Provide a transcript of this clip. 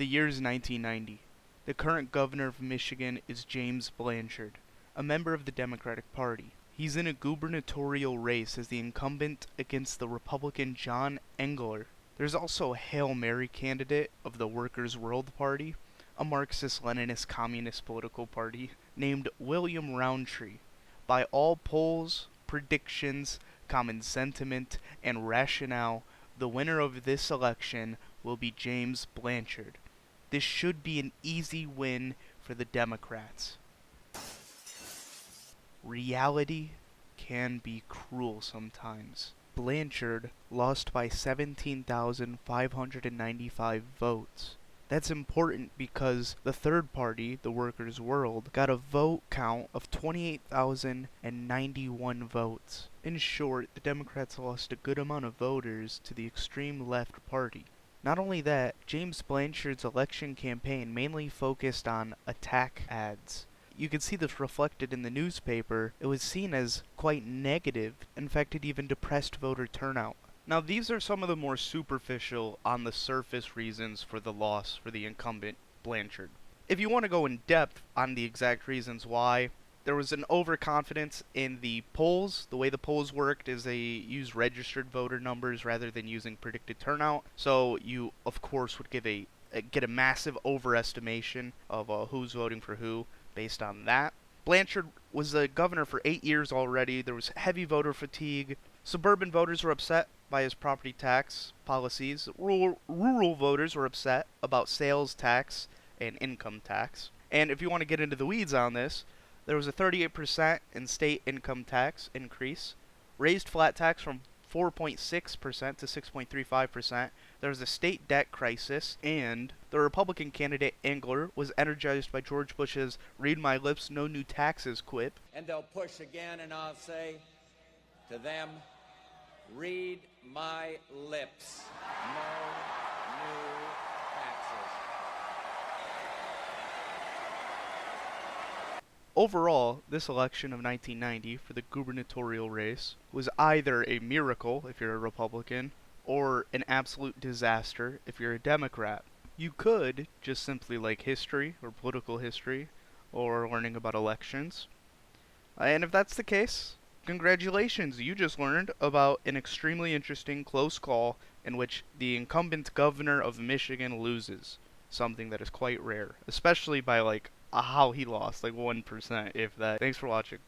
The year is 1990. The current governor of Michigan is James Blanchard, a member of the Democratic Party. He's in a gubernatorial race as the incumbent against the Republican John Engler. There's also a Hail Mary candidate of the Workers' World Party, a Marxist-Leninist communist political party, named William Roundtree. By all polls, predictions, common sentiment, and rationale, the winner of this election will be James Blanchard. This should be an easy win for the Democrats. Reality can be cruel sometimes. Blanchard lost by 17,595 votes. That's important because the third party, the Workers' World, got a vote count of 28,091 votes. In short, the Democrats lost a good amount of voters to the extreme left party. Not only that, James Blanchard's election campaign mainly focused on attack ads. You can see this reflected in the newspaper. It was seen as quite negative. In fact, it even depressed voter turnout. Now, these are some of the more superficial, on the surface reasons for the loss for the incumbent Blanchard. If you want to go in depth on the exact reasons why, there was an overconfidence in the polls. The way the polls worked is they use registered voter numbers rather than using predicted turnout. So you, of course, would get a massive overestimation of who's voting for who based on that. Blanchard was the governor for 8 years already. There was heavy voter fatigue. Suburban voters were upset by his property tax policies. Rural voters were upset about sales tax and income tax. And if you want to get into the weeds on this, there was a 38% in state income tax increase, raised flat tax from 4.6% to 6.35%. There was a state debt crisis, and the Republican candidate Engler was energized by George Bush's "read my lips, no new taxes" quip. And they'll push again, and I'll say to them, read my lips, no new taxes. Overall, this election of 1990 for the gubernatorial race was either a miracle if you're a Republican, or an absolute disaster if you're a Democrat. You could just simply like history, or political history, or learning about elections. And if that's the case, congratulations, you just learned about an extremely interesting close call in which the incumbent governor of Michigan loses, something that is quite rare, especially by how he lost, 1%, if that. Thanks for watching.